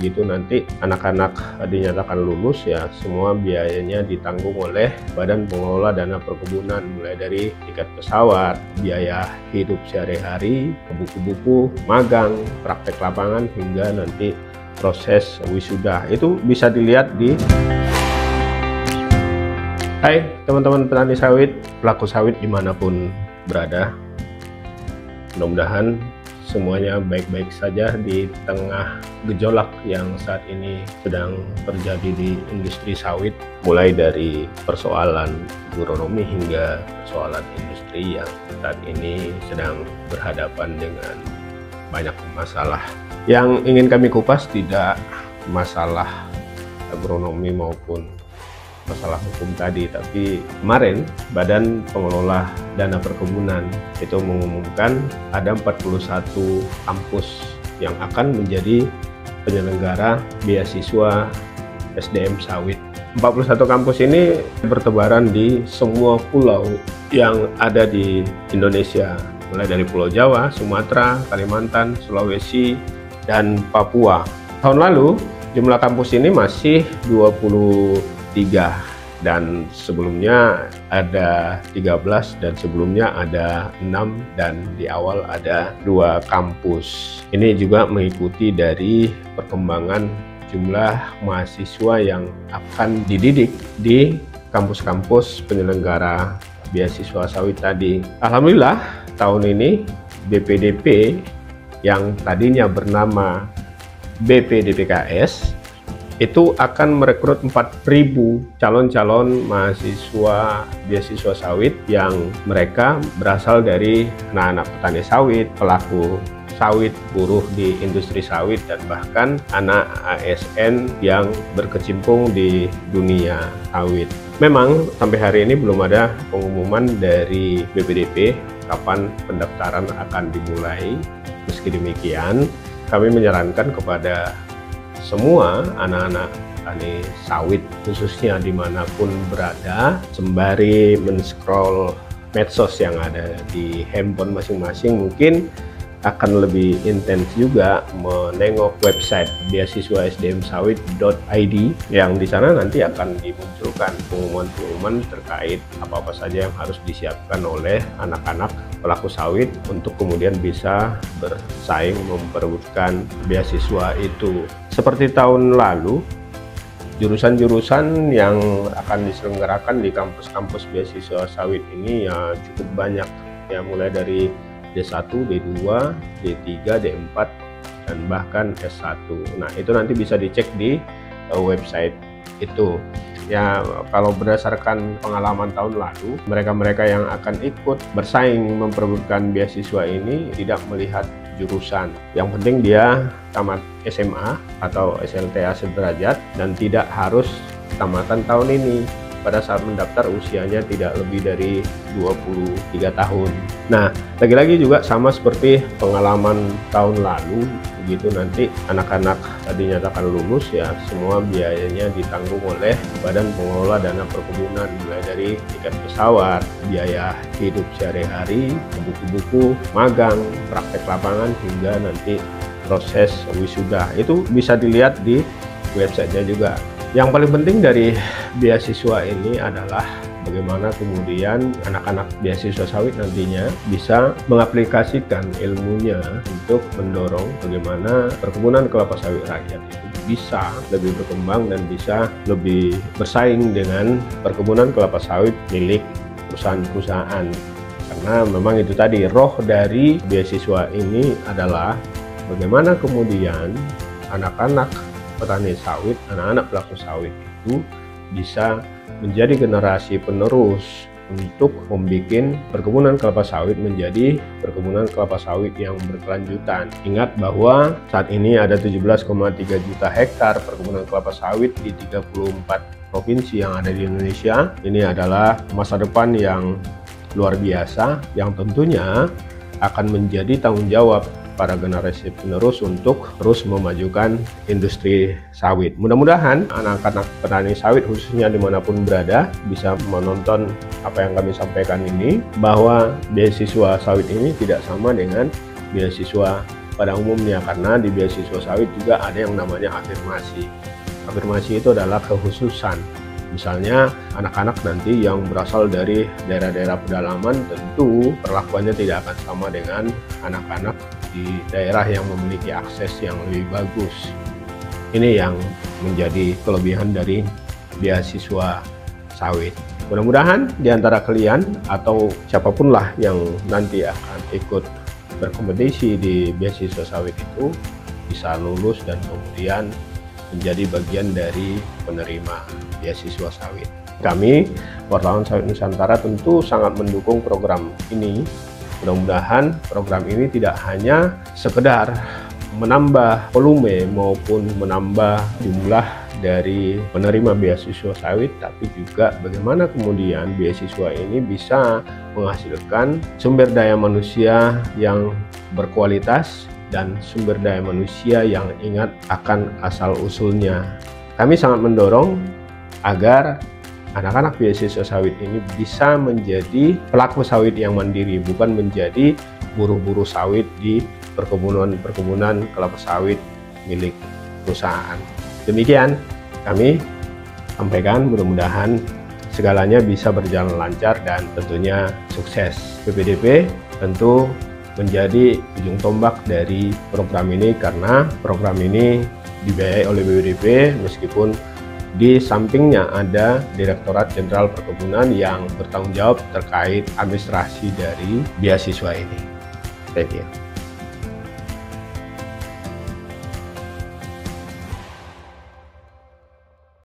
begitu nanti anak-anak dinyatakan lulus ya semua biayanya ditanggung oleh Badan Pengelola Dana Perkebunan, mulai dari tiket pesawat, biaya hidup sehari-hari, buku-buku, magang, praktek lapangan, hingga nanti proses wisuda. Itu bisa dilihat di Hai teman-teman petani sawit, pelaku sawit dimanapun berada. Mudah-mudahan semuanya baik-baik saja di tengah gejolak yang saat ini sedang terjadi di industri sawit, mulai dari persoalan agronomi hingga persoalan industri yang saat ini sedang berhadapan dengan banyak masalah. Yang ingin kami kupas tidak masalah agronomi maupun masalah hukum tadi, tapi kemarin Badan Pengelola Dana Perkebunan itu mengumumkan ada 41 kampus yang akan menjadi penyelenggara beasiswa SDM sawit. 41 kampus ini bertebaran di semua pulau yang ada di Indonesia, mulai dari Pulau Jawa, Sumatera, Kalimantan, Sulawesi, dan Papua. Tahun lalu jumlah kampus ini masih 23 dan sebelumnya ada 13 dan sebelumnya ada 6 dan di awal ada 2 kampus. Ini juga mengikuti dari perkembangan jumlah mahasiswa yang akan dididik di kampus-kampus penyelenggara beasiswa sawit tadi. Alhamdulillah tahun ini BPDP yang tadinya bernama BPDPKS itu akan merekrut 4.000 calon-calon mahasiswa beasiswa sawit yang mereka berasal dari anak-anak petani sawit, pelaku sawit, buruh di industri sawit, dan bahkan anak ASN yang berkecimpung di dunia sawit. Memang sampai hari ini belum ada pengumuman dari BPDP kapan pendaftaran akan dimulai. Meski demikian, kami menyarankan kepada semua anak-anak petani sawit khususnya dimanapun berada, sembari men-scroll medsos yang ada di handphone masing-masing, mungkin akan lebih intens juga menengok website beasiswa-sdm-sawit.id yang di sana nanti akan dimunculkan pengumuman-pengumuman terkait apa-apa saja yang harus disiapkan oleh anak-anak pelaku sawit untuk kemudian bisa bersaing memperebutkan beasiswa itu. Seperti tahun lalu, jurusan-jurusan yang akan diselenggarakan di kampus-kampus beasiswa sawit ini ya cukup banyak, ya mulai dari D1, D2, D3, D4, dan bahkan S1. Nah, itu nanti bisa dicek di website itu. Ya, kalau berdasarkan pengalaman tahun lalu, mereka-mereka yang akan ikut bersaing memperebutkan beasiswa ini tidak melihat jurusan. Yang penting dia tamat SMA atau SLTA sederajat dan tidak harus tamatan tahun ini. Pada saat mendaftar usianya tidak lebih dari 23 tahun. Nah, lagi-lagi juga sama seperti pengalaman tahun lalu, begitu nanti anak-anak dinyatakan lulus ya semua biayanya ditanggung oleh Badan Pengelola Dana Perkebunan, mulai dari tiket pesawat, biaya hidup sehari-hari, buku-buku, magang, praktek lapangan, hingga nanti proses wisuda. Itu bisa dilihat di websitenya juga. Yang paling penting dari beasiswa ini adalah bagaimana kemudian anak-anak beasiswa sawit nantinya bisa mengaplikasikan ilmunya untuk mendorong bagaimana perkebunan kelapa sawit rakyat itu bisa lebih berkembang dan bisa lebih bersaing dengan perkebunan kelapa sawit milik perusahaan-perusahaan. Karena memang itu tadi roh dari beasiswa ini adalah bagaimana kemudian anak-anak petani sawit, anak-anak pelaku sawit itu bisa menjadi generasi penerus untuk membuat perkebunan kelapa sawit menjadi perkebunan kelapa sawit yang berkelanjutan. Ingat bahwa saat ini ada 17,3 juta hektar perkebunan kelapa sawit di 34 provinsi yang ada di Indonesia. Ini adalah masa depan yang luar biasa yang tentunya akan menjadi tanggung jawab para generasi penerus untuk terus memajukan industri sawit. Mudah-mudahan anak-anak petani sawit khususnya dimanapun berada bisa menonton apa yang kami sampaikan ini, bahwa beasiswa sawit ini tidak sama dengan beasiswa pada umumnya, karena di beasiswa sawit juga ada yang namanya afirmasi. Afirmasi itu adalah kekhususan. Misalnya anak-anak nanti yang berasal dari daerah-daerah pedalaman tentu perlakuannya tidak akan sama dengan anak-anak di daerah yang memiliki akses yang lebih bagus. Ini yang menjadi kelebihan dari beasiswa sawit. Mudah-mudahan di antara kalian atau siapapun lah yang nanti akan ikut berkompetisi di beasiswa sawit itu bisa lulus dan kemudian menjadi bagian dari penerima beasiswa sawit. Kami, Wartawan Sawit Nusantara, tentu sangat mendukung program ini. Mudah-mudahan program ini tidak hanya sekedar menambah volume maupun menambah jumlah dari penerima beasiswa sawit, tapi juga bagaimana kemudian beasiswa ini bisa menghasilkan sumber daya manusia yang berkualitas dan sumber daya manusia yang ingat akan asal-usulnya. Kami sangat mendorong agar anak-anak beasiswa sawit ini bisa menjadi pelaku sawit yang mandiri, bukan menjadi buruh-buruh sawit di perkebunan kelapa sawit milik perusahaan. Demikian kami sampaikan, mudah-mudahan segalanya bisa berjalan lancar dan tentunya sukses. BPDP tentu menjadi ujung tombak dari program ini, karena program ini dibiayai oleh BPDP meskipun di sampingnya ada Direktorat Jenderal Perkebunan yang bertanggung jawab terkait administrasi dari beasiswa ini. Thank you.